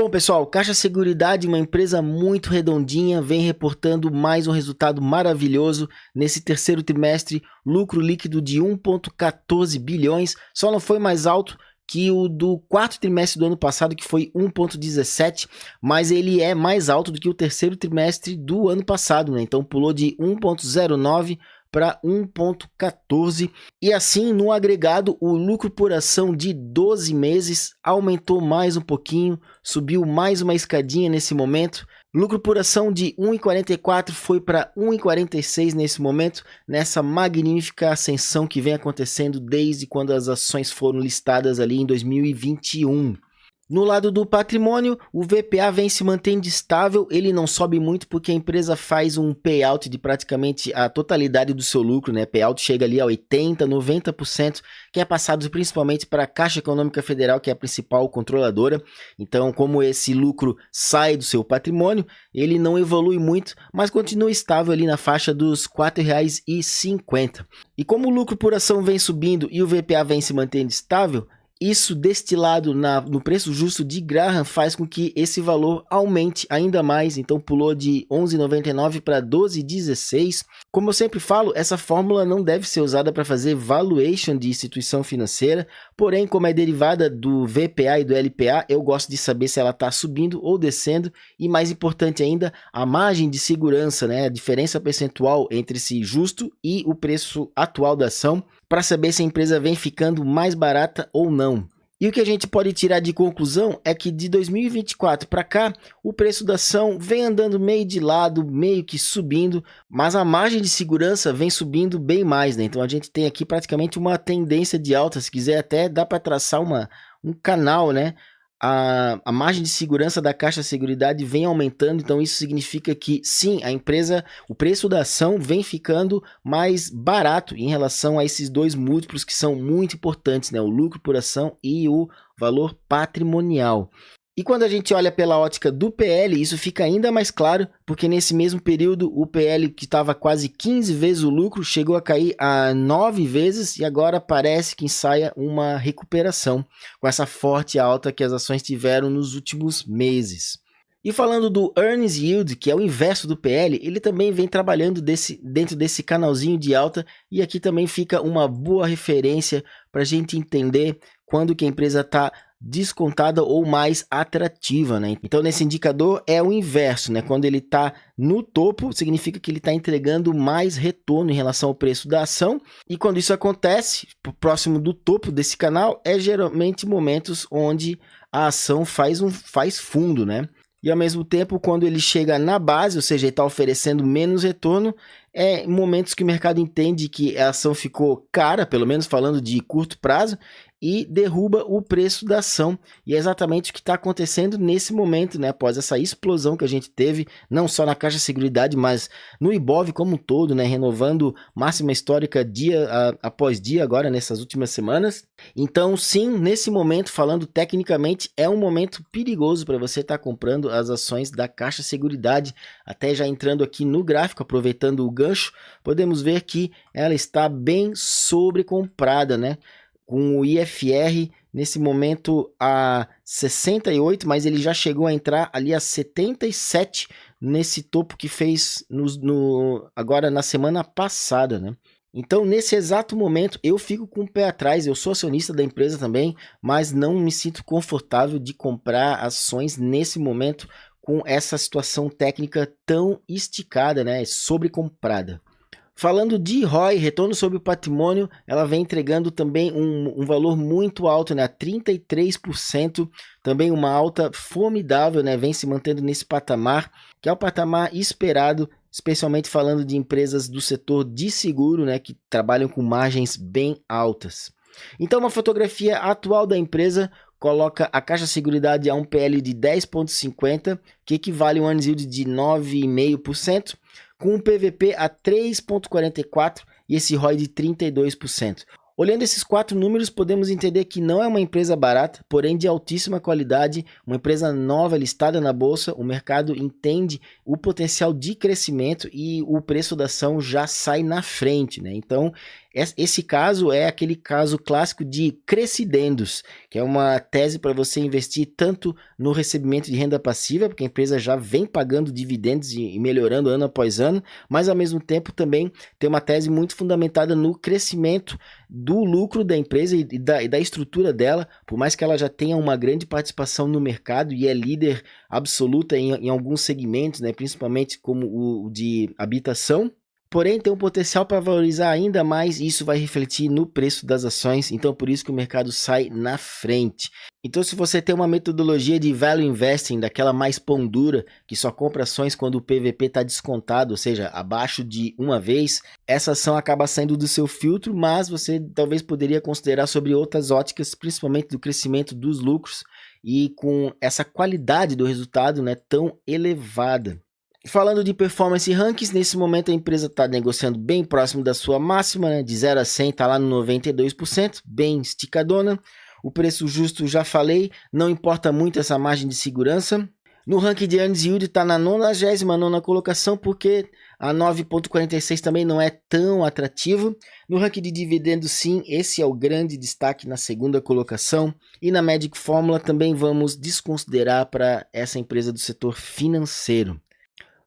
Bom, pessoal, Caixa Seguridade, uma empresa muito redondinha, vem reportando mais um resultado maravilhoso nesse terceiro trimestre, lucro líquido de 1,14 bilhões, só não foi mais alto que o do quarto trimestre do ano passado, que foi 1,17, mas ele é mais alto do que o terceiro trimestre do ano passado, né? Então pulou de 1,09 para 1,14, e assim no agregado o lucro por ação de 12 meses aumentou mais um pouquinho, subiu mais uma escadinha nesse momento. Lucro por ação de 1,44 foi para 1,46 nesse momento, nessa magnífica ascensão que vem acontecendo desde quando as ações foram listadas ali em 2021. No lado do patrimônio, o VPA vem se mantendo estável, ele não sobe muito porque a empresa faz um payout de praticamente a totalidade do seu lucro, né? Payout chega ali a 80%, 90%, que é passado principalmente para a Caixa Econômica Federal, que é a principal controladora. Então, como esse lucro sai do seu patrimônio, ele não evolui muito, mas continua estável ali na faixa dos R$ 4,50. E como o lucro por ação vem subindo e o VPA vem se mantendo estável, isso destilado no preço justo de Graham faz com que esse valor aumente ainda mais, então pulou de 11,99 para 12,16. Como eu sempre falo, essa fórmula não deve ser usada para fazer valuation de instituição financeira, porém como é derivada do VPA e do LPA, eu gosto de saber se ela está subindo ou descendo, e mais importante ainda, a margem de segurança, né? A diferença percentual entre esse justo e o preço atual da ação, para saber se a empresa vem ficando mais barata ou não. E o que a gente pode tirar de conclusão é que de 2024 para cá, o preço da ação vem andando meio de lado, meio que subindo, mas a margem de segurança vem subindo bem mais, né? Então a gente tem aqui praticamente uma tendência de alta, se quiser até dá para traçar um canal, né? A margem de segurança da Caixa Seguridade vem aumentando, então isso significa que sim, a empresa, o preço da ação vem ficando mais barato em relação a esses dois múltiplos que são muito importantes, né? O lucro por ação e o valor patrimonial. E quando a gente olha pela ótica do PL, isso fica ainda mais claro, porque nesse mesmo período o PL, que estava quase 15 vezes o lucro, chegou a cair a 9 vezes e agora parece que ensaia uma recuperação com essa forte alta que as ações tiveram nos últimos meses. E falando do Earnings Yield, que é o inverso do PL, ele também vem trabalhando dentro desse canalzinho de alta, e aqui também fica uma boa referência para a gente entender quando que a empresa está descontada ou mais atrativa, né? Então nesse indicador é o inverso, né? Quando ele está no topo, significa que ele está entregando mais retorno em relação ao preço da ação, e quando isso acontece, próximo do topo desse canal, é geralmente momentos onde a ação faz fundo, né? E ao mesmo tempo, quando ele chega na base, ou seja, ele está oferecendo menos retorno, é momentos que o mercado entende que a ação ficou cara, pelo menos falando de curto prazo, e derruba o preço da ação. E é exatamente o que está acontecendo nesse momento, né? Após essa explosão que a gente teve, não só na Caixa Seguridade, mas no Ibov como um todo, né? Renovando máxima histórica dia após dia agora nessas últimas semanas. Então sim, nesse momento, falando tecnicamente, é um momento perigoso para você estar comprando as ações da Caixa Seguridade. Até já entrando aqui no gráfico, aproveitando o gancho, podemos ver que ela está bem sobrecomprada, né? Com o IFR nesse momento a 68, mas ele já chegou a entrar ali a 77 nesse topo que fez agora na semana passada, né? Então, nesse exato momento, eu fico com o pé atrás, eu sou acionista da empresa também, mas não me sinto confortável de comprar ações nesse momento com essa situação técnica tão esticada, né? Sobrecomprada. Falando de ROI, retorno sobre o patrimônio, ela vem entregando também um valor muito alto, né? 33%, também uma alta formidável, né? Vem se mantendo nesse patamar, que é o patamar esperado, especialmente falando de empresas do setor de seguro, né? Que trabalham com margens bem altas. Então, uma fotografia atual da empresa coloca a Caixa Seguridade a um PL de 10,50, que equivale a um earnings yield de 9,5%, com um PVP a 3,44 e esse ROI de 32%. Olhando esses quatro números, podemos entender que não é uma empresa barata, porém de altíssima qualidade, uma empresa nova listada na bolsa, o mercado entende o potencial de crescimento e o preço da ação já sai na frente, né? Então, Esse caso é aquele caso clássico de crescidendos, que é uma tese para você investir tanto no recebimento de renda passiva, porque a empresa já vem pagando dividendos e melhorando ano após ano, mas ao mesmo tempo também tem uma tese muito fundamentada no crescimento do lucro da empresa e da estrutura dela, por mais que ela já tenha uma grande participação no mercado e é líder absoluta em alguns segmentos, né, principalmente como o de habitação. Porém, tem um potencial para valorizar ainda mais e isso vai refletir no preço das ações, então por isso que o mercado sai na frente. Então, se você tem uma metodologia de value investing, daquela mais pão dura, que só compra ações quando o PVP está descontado, ou seja, abaixo de uma vez, essa ação acaba saindo do seu filtro, mas você talvez poderia considerar sobre outras óticas, principalmente do crescimento dos lucros e com essa qualidade do resultado, né, tão elevada. Falando de performance rankings, nesse momento a empresa está negociando bem próximo da sua máxima, né? De 0 a 100 está lá no 92%, bem esticadona. O preço justo já falei, não importa muito essa margem de segurança. No ranking de earnings yield está na 99ª colocação, porque a 9,46 também não é tão atrativo. No ranking de dividendos, sim, esse é o grande destaque na segunda colocação. E na Magic Formula também vamos desconsiderar para essa empresa do setor financeiro.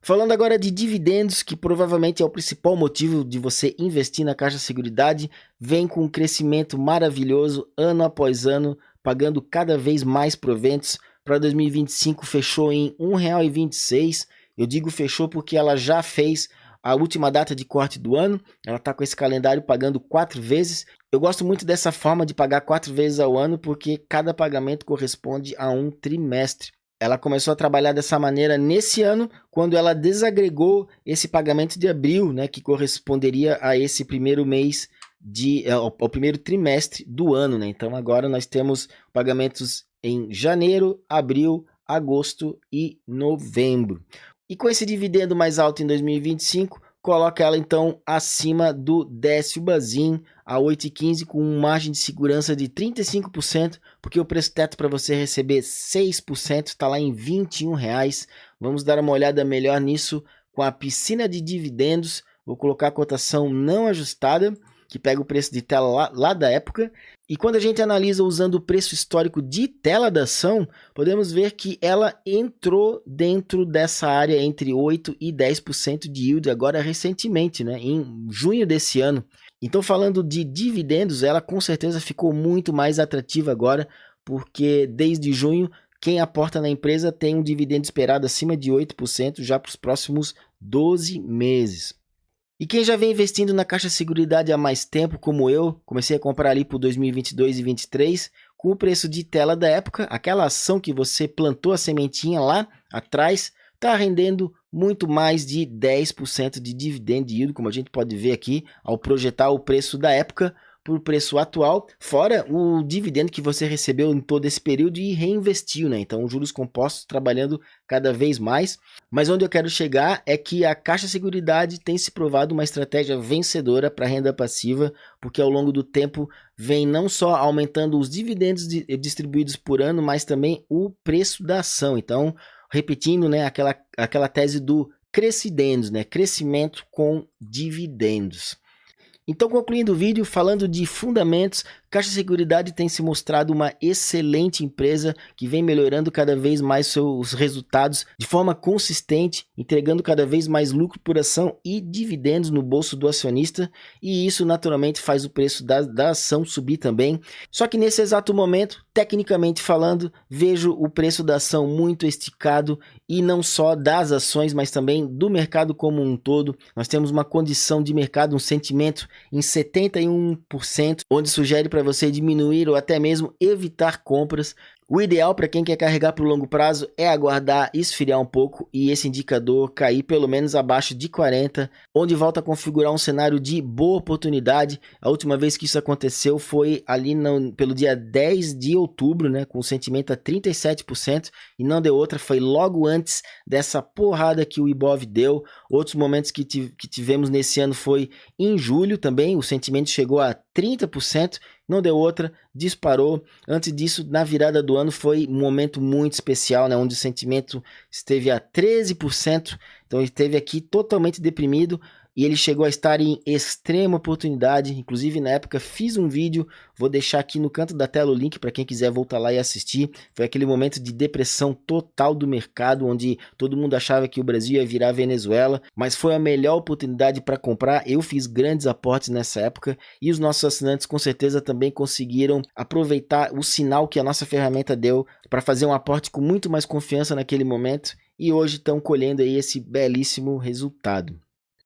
Falando agora de dividendos, que provavelmente é o principal motivo de você investir na Caixa Seguridade, vem com um crescimento maravilhoso ano após ano, pagando cada vez mais proventos. Para 2025 fechou em R$ 1,26. Eu digo fechou porque ela já fez a última data de corte do ano, ela está com esse calendário pagando 4 vezes. Eu gosto muito dessa forma de pagar 4 vezes ao ano porque cada pagamento corresponde a um trimestre. Ela começou a trabalhar dessa maneira nesse ano, quando ela desagregou esse pagamento de abril, né, que corresponderia a esse primeiro mês, ao primeiro trimestre do ano, né? Então agora nós temos pagamentos em janeiro, abril, agosto e novembro. E com esse dividendo mais alto em 2025, coloca ela então acima do Décio Bazin a 8,15 com margem de segurança de 35%, porque o preço teto para você receber 6% está lá em R$ 21. Vamos dar uma olhada melhor nisso com a piscina de dividendos. Vou colocar a cotação não ajustada, que pega o preço de tela lá da época. E quando a gente analisa usando o preço histórico de tela da ação, podemos ver que ela entrou dentro dessa área entre 8% e 10% de yield agora recentemente, né, em junho desse ano. Então, falando de dividendos, ela com certeza ficou muito mais atrativa agora, porque desde junho, quem aporta na empresa tem um dividendo esperado acima de 8% já para os próximos 12 meses. E quem já vem investindo na Caixa Seguridade há mais tempo, como eu, comecei a comprar ali por 2022 e 2023, com o preço de tela da época, aquela ação que você plantou a sementinha lá atrás, está rendendo muito mais de 10% de dividend yield, como a gente pode ver aqui, ao projetar o preço da época por preço atual, fora o dividendo que você recebeu em todo esse período e reinvestiu, né? Então, juros compostos trabalhando cada vez mais. Mas onde eu quero chegar é que a Caixa Seguridade tem se provado uma estratégia vencedora para renda passiva, porque ao longo do tempo vem não só aumentando os dividendos distribuídos por ano, mas também o preço da ação. Então, repetindo, né, aquela tese do crescidendos, né? Crescimento com dividendos. Então, concluindo o vídeo, falando de fundamentos, Caixa Seguridade tem se mostrado uma excelente empresa que vem melhorando cada vez mais seus resultados de forma consistente, entregando cada vez mais lucro por ação e dividendos no bolso do acionista, e isso naturalmente faz o preço da ação subir também. Só que nesse exato momento, tecnicamente falando, vejo o preço da ação muito esticado, e não só das ações, mas também do mercado como um todo. Nós temos uma condição de mercado, um sentimento em 71%, onde sugere para você diminuir ou até mesmo evitar compras. O ideal para quem quer carregar para o longo prazo é aguardar esfriar um pouco e esse indicador cair pelo menos abaixo de 40, onde volta a configurar um cenário de boa oportunidade. A última vez que isso aconteceu foi ali pelo dia 10 de outubro, né, com o sentimento a 37%, e não deu outra, foi logo antes dessa porrada que o Ibov deu. Outros momentos que tivemos nesse ano foi em julho também, o sentimento chegou a 30%, não deu outra, disparou. Antes disso, na virada do ano, foi um momento muito especial, né, onde o sentimento esteve a 13%, então esteve aqui totalmente deprimido, e ele chegou a estar em extrema oportunidade. Inclusive na época fiz um vídeo, vou deixar aqui no canto da tela o link para quem quiser voltar lá e assistir. Foi aquele momento de depressão total do mercado, onde todo mundo achava que o Brasil ia virar Venezuela, mas foi a melhor oportunidade para comprar. Eu fiz grandes aportes nessa época e os nossos assinantes com certeza também conseguiram aproveitar o sinal que a nossa ferramenta deu para fazer um aporte com muito mais confiança naquele momento e hoje estão colhendo aí esse belíssimo resultado.